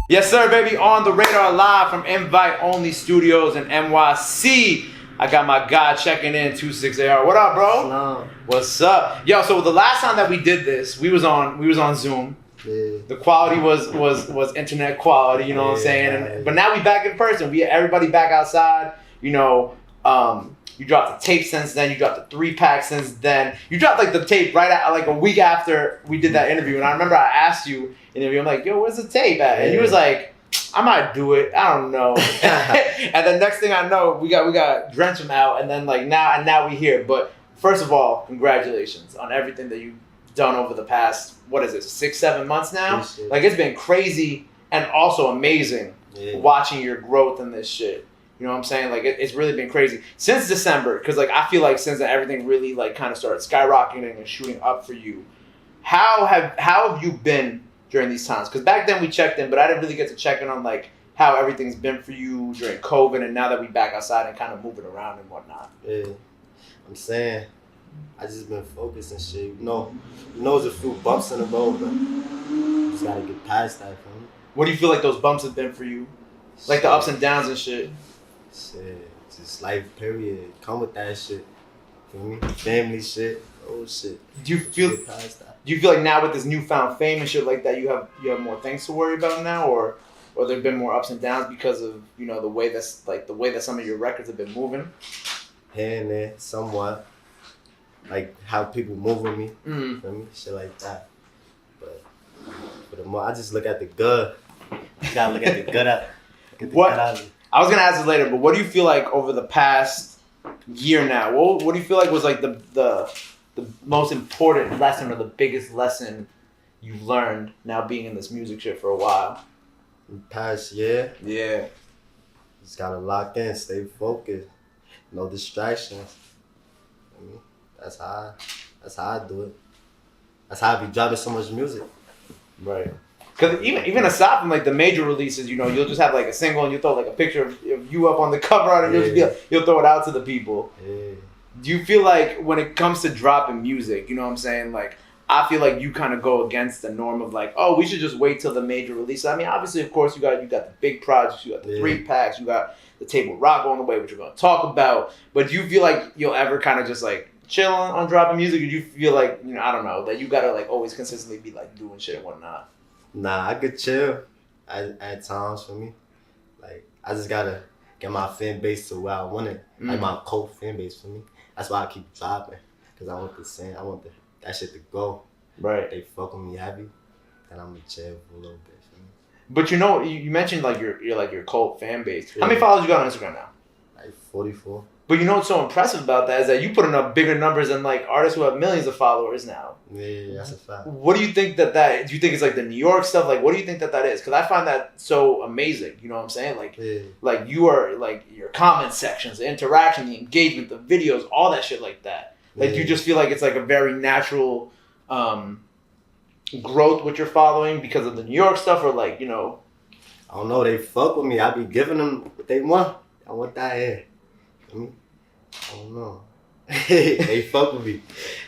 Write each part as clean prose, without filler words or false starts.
Yes, sir, baby. On the radar live from Invite Only Studios in NYC. I got my guy checking in, 26AR. What up, bro? Hello. What's up? Yo, so the last time that we did this, we was on Zoom. Yeah. The quality was internet quality, you know what I'm saying? But now we back in person. Everybody back outside. You know, you dropped the tape since then. You dropped the 3-pack since then. You dropped like the tape right at, like a week after we did that interview. And I remember I asked you in the interview, I'm like, yo, where's the tape at? And you was like, I might do it. I don't know. And then next thing I know, we got Drench'em out, and then like now we here. But first of all, congratulations on everything that you've done over the past, what is it, 6-7 months now? Like, it's been crazy and also amazing watching your growth in this shit. You know what I'm saying? Like, it's really been crazy since December, because like I feel like since then everything really like kind of started skyrocketing and shooting up for you. How have you been during these times? Because back then we checked in, but I didn't really get to check in on like how everything's been for you during COVID, and now that we back outside and kind of moving around and whatnot. Yeah, I'm saying, I just been focused and shit. You know, there's a few bumps in the road, but you just gotta get past that, fam. What do you feel like those bumps have been for you? Like the ups and downs and shit. Shit, just life period. Come with that shit. Feel me? Family shit. Oh shit. Do you feel like now with this newfound fame and shit like that, you have more things to worry about now, or there've been more ups and downs because of, you know, the way that some of your records have been moving? Here and there, somewhat. Like how people move with me. Mm-hmm. Feel me? Shit like that. But for the more, I just look at the good. You gotta look at the good out. Get the good out of it. I was gonna ask this later, but what do you feel like over the past year now? What do you feel like was like the most important lesson or the biggest lesson you've learned now being in this music shit for a while? The past year? Yeah. Just gotta lock in, stay focused. No distractions. I mean, that's how I do it. That's how I be dropping so much music. Right. Because even aside from like the major releases, you know, you'll just have like a single and you'll throw like a picture of you up on the cover on it. You'll throw it out to the people. Yeah. Do you feel like when it comes to dropping music, you know what I'm saying? Like, I feel like you kind of go against the norm of like, oh, we should just wait till the major release. I mean, obviously, of course, you got the big projects, you got the 3-packs, you got the tape with Rocko on the way, which we're going to talk about. But do you feel like you'll ever kind of just like chill on dropping music? Or do you feel like, you know, I don't know, that you got to like always consistently be like doing shit and whatnot? Nah, I could chill at times for me. Like, I just got to get my fan base to where I want it. Like, my cult fan base for me. That's why I keep dropping. Because I want that shit to go. Right. They fuck with me heavy, then I'm gonna chill for a little bit. For me. But you know, you mentioned like your cult fan base. Yeah. How many followers you got on Instagram now? Like 44. But you know what's so impressive about that is that you putting up bigger numbers than like artists who have millions of followers now. Yeah, that's a fact. What do you think that do you think it's like the New York stuff? Like, what do you think that is? Because I find that so amazing. You know what I'm saying? Like, like you are like your comment sections, the interaction, the engagement, the videos, all that shit like that. Like, you just feel like it's like a very natural growth with your following because of the New York stuff, or like, you know? I don't know. They fuck with me. I be giving them what they want. I want that here. I don't know. They fuck with me.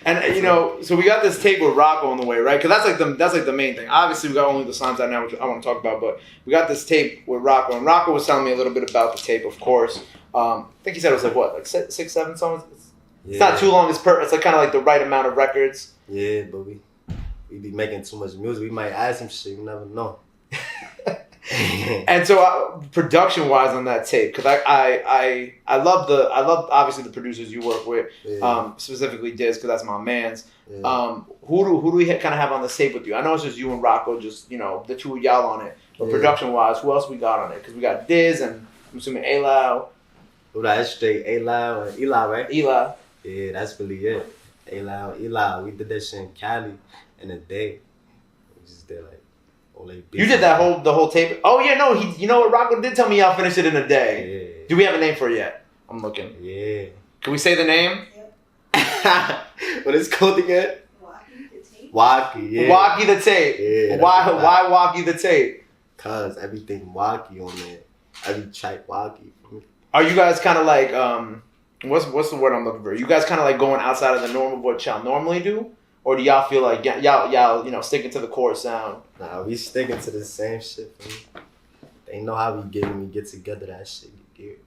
And you know, so we got this tape with Rocko on the way, right? Because that's like the main thing. Obviously, we got only the songs out now, which I want to talk about, but we got this tape with Rocko, and Rocko was telling me a little bit about the tape, of course. I think he said it was like what, like 6-7 songs. It's not too long. It's like kind of like the right amount of records. Yeah, but we be making too much music. We might add some shit. You never know. And so production wise on that tape, because I love obviously the producers you work with, specifically Diz, because that's my man's. Who do we kind of have on the tape with you? I know it's just you and Rocko, just, you know, the two of y'all on it. But production wise, who else we got on it? Because we got Diz and I'm assuming Eli. Well, that's straight Eli or Eli, right? Eli. Yeah, that's really it. Eli. We did that shit in Cali in a day. We just did like. You did the whole tape? Oh yeah, no, you know what, Rocko did tell me y'all finished it in a day. Yeah. Do we have a name for it yet? I'm looking. Yeah. Can we say the name? Yep. What is it called again? Wocky the tape. Wocky, yeah. Wocky the tape. Yeah. Why Wocky the tape? Cause everything Wocky on there. Every track Wocky. Are you guys kind of like what's the word I'm looking for? You guys kind of like going outside of the norm of what y'all normally do? Or do y'all feel like y'all you know, sticking to the core sound? Nah, we sticking to the same shit. They know how we get together. That shit get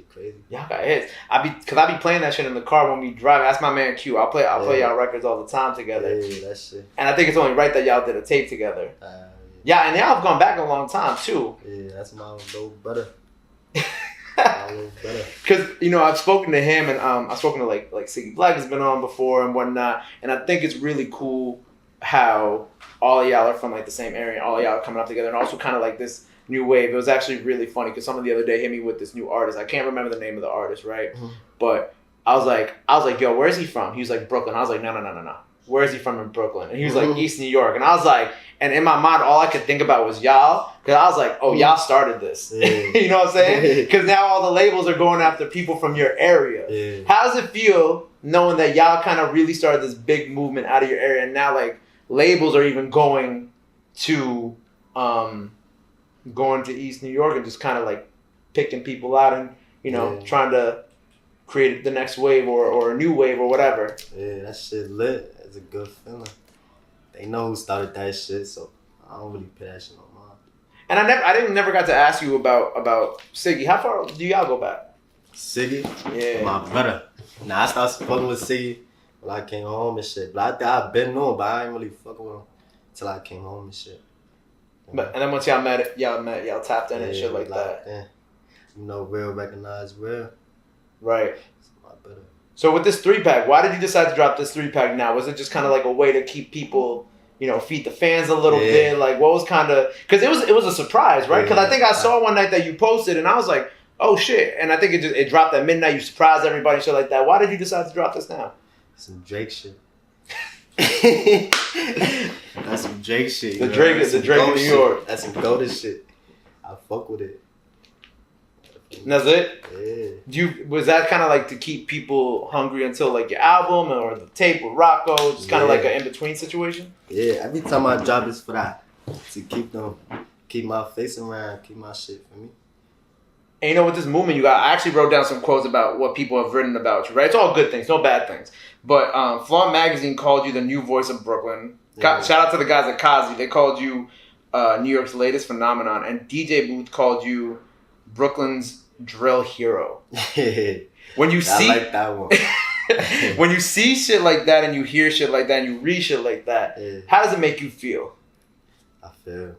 crazy. Y'all got hits. I be playing that shit in the car when we drive. That's my man Q. I'll play y'all records all the time together. Yeah, that shit. And I think it's only right that y'all did a tape together. Yeah, and y'all have gone back a long time too. Yeah, that's my little brother. Because I've spoken to him and I've spoken to like Siggy Black has been on before and whatnot, and I think it's really cool how all of y'all are from like the same area, all of y'all are coming up together, and also kind of like this new wave. It was actually really funny because someone the other day hit me with this new artist. I can't remember the name of the artist, right? Mm-hmm. But I was like, yo, where's he from? He was like, Brooklyn. I was like, no. Where is he from in Brooklyn? And he was like, East New York. And I was like, and in my mind, all I could think about was y'all. Because I was like, oh, y'all started this. Yeah. You know what I'm saying? Because now all the labels are going after people from your area. Yeah. How does it feel knowing that y'all kind of really started this big movement out of your area, and now like labels are even going to East New York and just kind of like picking people out and trying to create the next wave or a new wave or whatever? Yeah, that shit lit. It's a good feeling. They know who started that shit, so I don't really pay that shit no mind. And I never got to ask you about Siggy. How far do y'all go back? Siggy? Yeah. My brother. I started fucking with Siggy when I came home and shit. But I've been knowing, but I ain't really fucking with him until I came home and shit. But and then once y'all met, y'all tapped in and shit like that. Yeah. Real recognize real. Right. So with this 3-pack, why did you decide to drop this 3-pack now? Was it just kind of like a way to keep people, feed the fans a little bit? Like what was kind of, because it was a surprise, right? Because I think I saw one night that you posted and I was like, oh shit. And I think it dropped at midnight. You surprised everybody, shit like that. Why did you decide to drop this now? Some Drake shit. That's some Drake shit. The Drake in New York. That's some golden shit. I fuck with it. And that's it? Yeah. Was that kind of like to keep people hungry until like your album or the tape with Rocko? Just kind of like an in-between situation? Yeah, every time I drop is for that. To keep my face around, keep my shit for me. And with this movement you got, I actually wrote down some quotes about what people have written about you, right? It's all good things, no bad things. But Flaunt Magazine called you the new voice of Brooklyn. Yeah. Shout out to the guys at Kazi. They called you New York's latest phenomenon. And DJ Booth called you Brooklyn's drill hero. When you see, I like that one. When you see shit like that and you hear shit like that and you read shit like that, how does it make you feel? I feel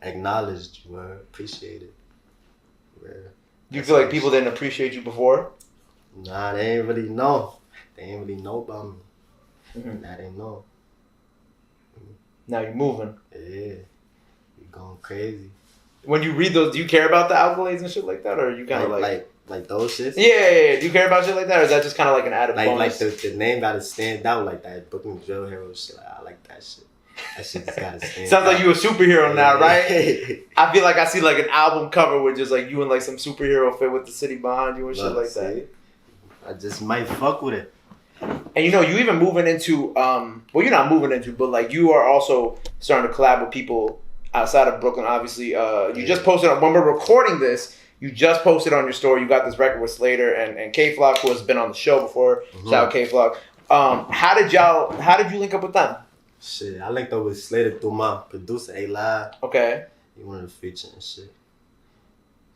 acknowledged, appreciated. Do you feel like people didn't appreciate you before? Nah, they ain't really know. They ain't really know about me. Mm-hmm. Now they know. Now you're moving. Yeah, you're going crazy. When you read those, do you care about the accolades and shit like that, or are you kind of like those shits? Yeah. Do you care about shit like that, or is that just kind of like an added bonus? Like the name gotta stand out like that. Brooklyn Drill Hero shit. I like that shit. That shit just gotta stand Sounds out. like you a superhero now, right? I feel like I see like an album cover with just like you in like some superhero fit with the city behind you and shit like that. I just might fuck with it. And you even moving into well, you're not moving into, but like you are also starting to collab with people outside of Brooklyn, obviously. You just posted, when we're recording this, you just posted on your story, you got this record with Slater and K-Flock, who has been on the show before. Mm-hmm. Shout out K-Flock. How did you link up with them? Shit, I linked up with Slater through my producer, A-Live. Okay. He wanted to feature and shit.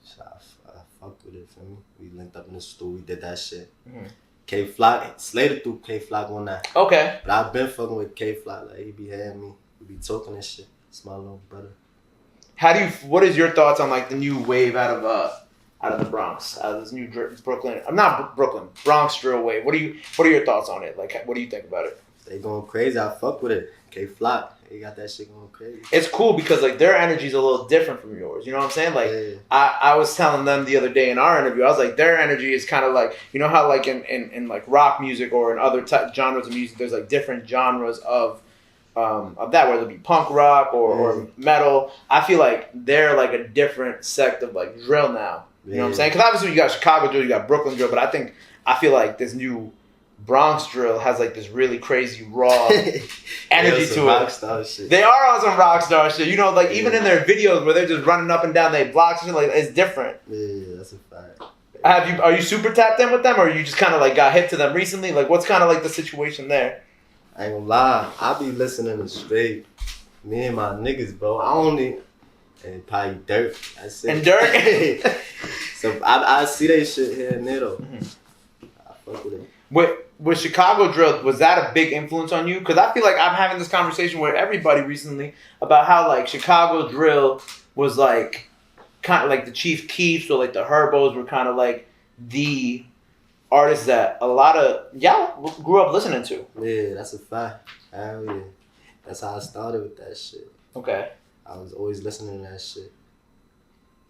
So I fucked with it, for me. We linked up in the studio, we did that shit. Mm-hmm. K-Flock, Slater through K-Flock on that. Okay. But I've been fucking with K-Flock, like he be having me, we be talking and shit. It's my little brother. What is your thoughts on like the new wave out of the Bronx, out of this new Brooklyn? I'm not Brooklyn, Bronx drill wave. What are your thoughts on it? Like, what do you think about it? They going crazy. I fuck with it. K-Flock, they got that shit going crazy. It's cool because like their energy is a little different from yours. You know what I'm saying? Like I was telling them the other day in our interview, I was like, their energy is kind of like, you know how like in like rock music or in other genres of music, there's like different genres of that, whether it be punk rock or metal. I feel like they're like a different sect of like drill now. You know what I'm saying? Because obviously you got Chicago drill, you got Brooklyn drill, but I feel like this new Bronx drill has like this really crazy raw energy to it. Rockstar shit. They are on some rock star shit. Like even in their videos where they're just running up and down their blocks and shit, like it's different. Yeah, that's a fact. Are you super tapped in with them, or you just kind of like got hip to them recently? Like what's kind of like the situation there? I ain't gonna lie, I be listening to straight me and my niggas, bro. I only And probably Dirk. That's it. And Dirk? So I see that shit here and there though. Mm-hmm. I fuck with it. With Chicago drill, was that a big influence on you? Because I feel like I'm having this conversation with everybody recently about how like Chicago drill was like kind of like the Chief Keefs or like the Herbos were kind of like the artists that a lot of y'all grew up listening to. Yeah, that's a fact. Hell yeah. That's how I started with that shit. Okay. I was always listening to that shit.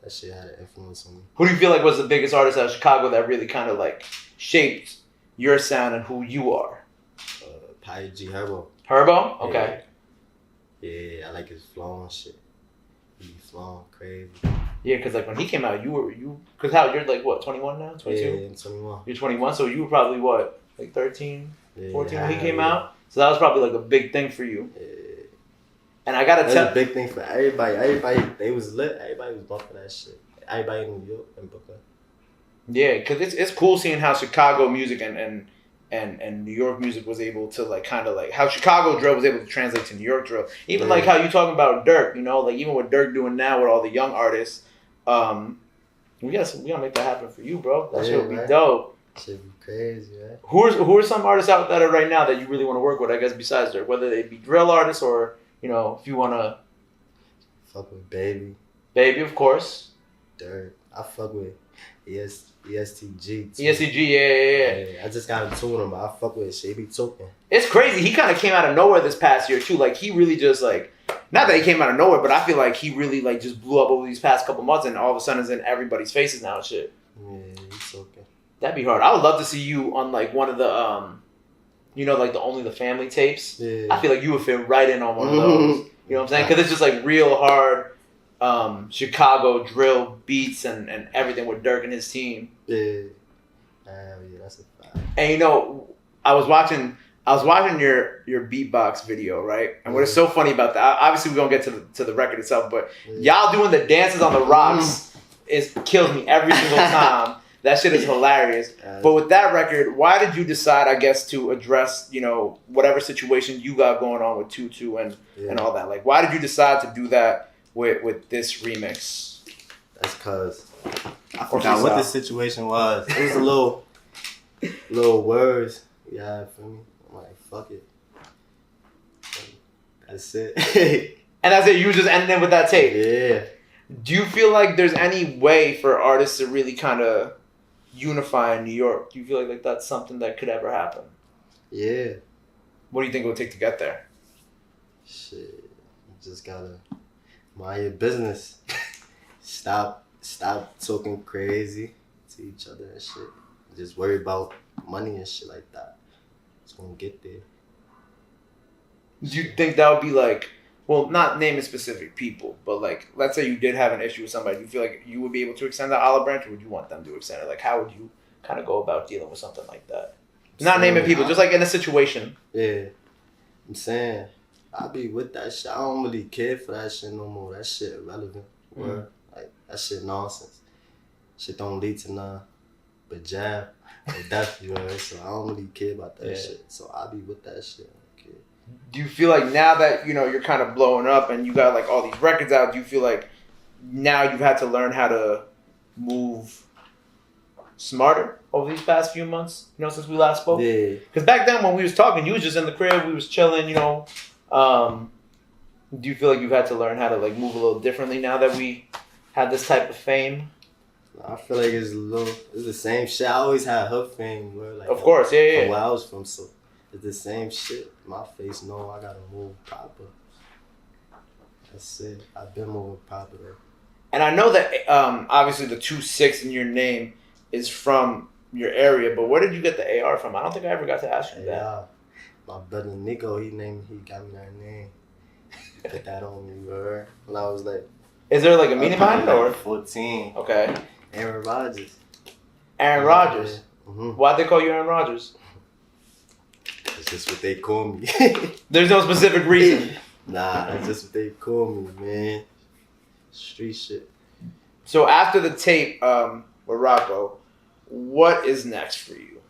That shit had an influence on me. Who do you feel like was the biggest artist out of Chicago that really kind of like shaped your sound and who you are? Pi G Herbo. Herbo? Okay. Yeah, I like his flow and shit. He flowing crazy. Yeah, because like when he came out, because how, you're like what, 21 now? 22? Yeah, I'm 21. You're 21, so you were probably what, like 13, 14 when he came yeah. out? So that was probably like a big thing for you. Yeah. And I gotta That's tell, a big thing for everybody. Everybody, they was lit. Everybody was bumping that shit. Everybody in New York and Brooklyn. yeah, because it's cool seeing how Chicago music and New York music was able to like kind of like how Chicago drill was able to translate to New York drill. Even like how you talking about Dirk, you know, like even what Dirk doing now with all the young artists. We gotta make that happen for you, bro. That shit would be dope. Shit be crazy, man. Who are some artists out there right now that you really want to work with? I guess besides Dirk, whether they be drill artists or you know if you wanna fuck with Baby, of course. Dirk, I fuck with ESTG too. ESTG, yeah. I just got to tune him, but I fuck with shit. He be talking. It's crazy. He kind of came out of nowhere this past year too. Like he really just like, not that he came out of nowhere, but I feel like he really like just blew up over these past couple months, and all of a sudden is in everybody's faces now and shit. Yeah, he's talking. That'd be hard. I would love to see you on like one of the you know, like the Only the Family tapes. Yeah. I feel like you would fit right in on one of those. You know what I'm saying? Because it's just like real hard Chicago drill beats and everything with Dirk and his team. Yeah, that's a fact. And you know, I was watching your beatbox video, right? And what is so funny about that? Obviously, we're gonna get to the record itself, but y'all doing the dances on the rocks kills me every single time. That shit is hilarious. But with that record, why did you decide, I guess, to address, you know, whatever situation you got going on with Tutu and all that? Like, why did you decide to do that with this remix? That's because I forgot what the situation was. It was a little words. Yeah, for me. I'm like, fuck it. That's it. And that's it. You just ended it with that tape. Yeah. Do you feel like there's any way for artists to really kind of unify in New York? Do you feel like that's something that could ever happen? Yeah. What do you think it would take to get there? Shit. You just gotta mind your business. Stop talking crazy to each other and shit. Just worry about money and shit like that. It's gonna get there. Do you think that would be like, well, not naming specific people, but like, let's say you did have an issue with somebody. Do you feel like you would be able to extend that olive branch, or would you want them to extend it? Like, how would you kind of go about dealing with something like that? Not naming people, just like in a situation. Yeah. I'm saying, I be with that shit. I don't really care for that shit no more. That shit irrelevant. Like, that shit nonsense. Shit don't lead to nothing but jam or death, you know. So I don't really care about that shit. So I be with that shit. Okay. Do you feel like now that, you know, you're kind of blowing up and you got like all these records out, do you feel like now you've had to learn how to move smarter over these past few months, you know, since we last spoke? Yeah. Because back then when we was talking, you was just in the crib, we was chilling, you know. Do you feel like you've had to learn how to like move a little differently now that we have this type of fame? I feel like it's the same shit. I always had her fame, bro. Like, of course, yeah. From where I was from, so it's the same shit. My face, no, I gotta move proper. That's it. I've been moving proper. And I know that obviously the 2-6 in your name is from your area, but where did you get the AR from? I don't think I ever got to ask you that. Yeah, my brother Nico, he got me that name. He put that on me, bro. When I was like, is there like a meaning behind it or 14? Okay. Aaron Rodgers. Aaron Rodgers. Mm-hmm. Why'd they call you Aaron Rodgers? That's just what they call me. There's no specific reason. Nah, that's just what they call me, man. Street shit. So after the tape with Rocko, what is next for you?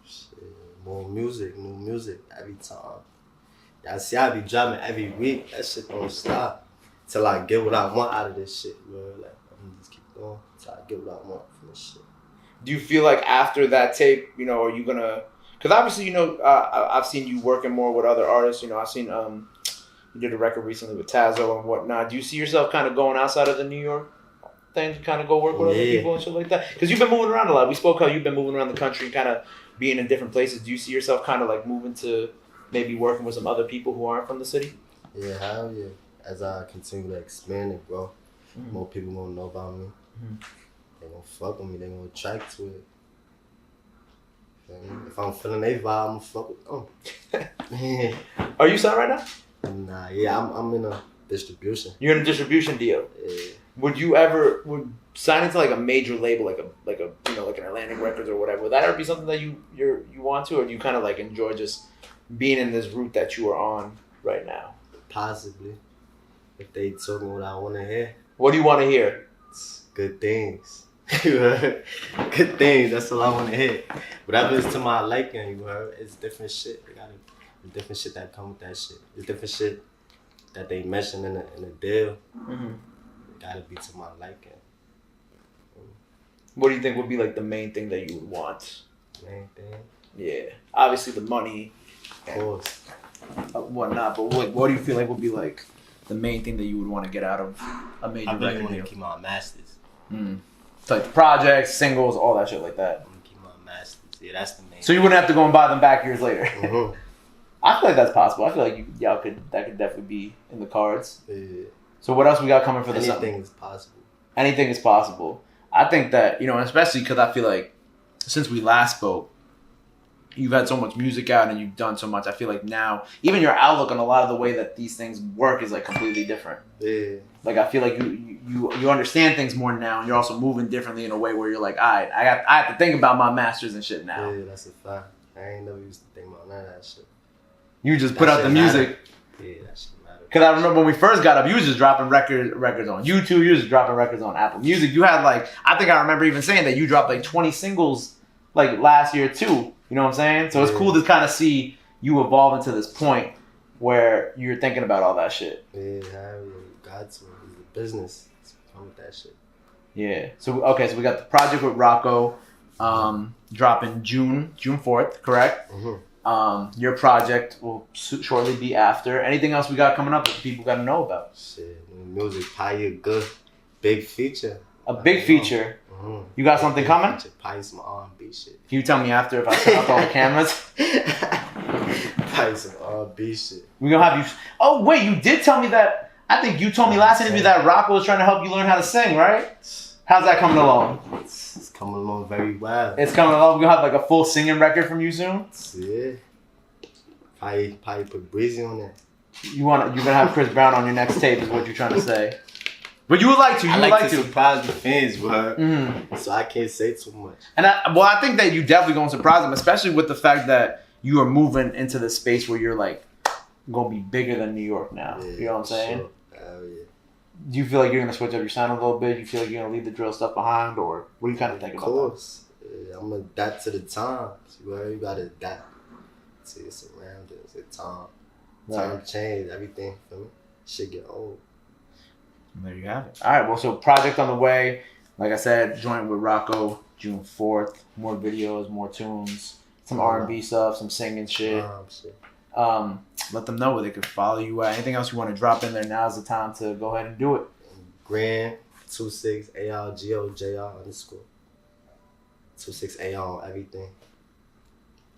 Shit, more music, new music every time. Y'all see I be dropping every week. That shit don't stop. till I get what I want out of this shit, bro. Like, I'm gonna just keep going till I get what I want from this shit. Do you feel like after that tape, you know, are you gonna? Because obviously, you know, I've seen you working more with other artists. You know, I've seen you did a record recently with Tazo and whatnot. Do you see yourself kind of going outside of the New York thing to kind of go work with other people and shit like that? Because you've been moving around a lot. We spoke how you've been moving around the country, kind of being in different places. Do you see yourself kind of like moving to maybe working with some other people who aren't from the city? Yeah, hell yeah. As I continue to expand and grow, more people gonna know about me. They gonna fuck with me. They gonna attract to it. If I'm feeling their vibe, I'm gonna fuck with them. Are you signed right now? Nah, yeah, I'm in a distribution. You're in a distribution deal. Yeah. Would you ever sign into like a major label, like a you know, like an Atlantic Records or whatever? Would that ever be something that you want to, or do you kind of like enjoy just being in this route that you are on right now? Possibly, if they told me what I want to hear. What do you want to hear? It's good things. Good things. That's all I want to hear. Whatever is to my liking, you heard. It's different shit. It's different shit that come with that shit. It's different shit that they mention in the deal. It gotta be to my liking. What do you think would be like the main thing that you would want? Main thing? Yeah, obviously the money, of course, whatnot. But what do you feel like would be like the main thing that you would want to get out of a major record deal? I really want to keep my masters. So like projects, singles, all that shit like that. I'm gonna keep my masters. Yeah, that's the main. So you wouldn't have to go and buy them back years later. I feel like that's possible. I feel like that could definitely be in the cards. Yeah. So what else we got coming for the summer? Anything is possible. Anything is possible. I think that, you know, especially because I feel like since we last spoke, you've had so much music out and you've done so much. I feel like now, even your outlook on a lot of the way that these things work is like completely different. Yeah. Like I feel like you understand things more now, and you're also moving differently in a way where you're like, all right, I have to think about my masters and shit now. Yeah, that's a fact. I ain't never used to think about none of that shit. You just put out the music. Yeah, that shit matter. Because I remember when we first got up, you was just dropping records on YouTube. You was just dropping records on Apple Music. You had like, I think I remember even saying that you dropped like 20 singles like last year too. You know what I'm saying? So it's cool to kind of see you evolve into this point where you're thinking about all that shit. Yeah, got to. It's a business. It's fun with that shit. Yeah. So we got the project with Rocko dropping June 4th, correct? Your project will shortly be after. Anything else we got coming up that people got to know about? Shit, new music, probably a good big feature. A big feature? You got something coming? Probably some R&B shit. Can you tell me after if I set up all the cameras? Probably some R&B shit. We gonna have you. Oh wait, you did tell me that. I think you told me last interview that Rocko was trying to help you learn how to sing, right? How's that coming along? It's coming along very well. It's coming along. We're gonna have like a full singing record from you soon. Yeah. Probably put Breezy on that. You're gonna have Chris Brown on your next tape, is what you're trying to say. But you would like to. I like to surprise the fans, bro. So I can't say too much. And I think that you definitely gonna surprise them, especially with the fact that you are moving into the space where you're like gonna be bigger than New York now. Yeah, you know what I'm saying? Sure. Hell yeah. Do you feel like you're gonna switch up your sound a little bit? Do you feel like you're gonna leave the drill stuff behind, or what do you kind of think about that? Of course. Yeah, I'm gonna adapt to the times. You gotta adapt to your surroundings. The time. Time change, everything for me. Shit get old. There you have it. All right, well, so project on the way. Like I said, joint with Rocko, June 4th. More videos, more tunes, some R&B stuff, some singing shit. Let them know where they could follow you at. Anything else you want to drop in there, now's the time to go ahead and do it. Grand 26ARGOJR _ 26AR on everything.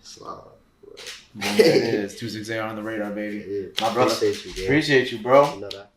Slime. There it is. 26AR on the radar, baby. Yeah. My brother. Appreciate you, bro. Appreciate you, bro. You know that.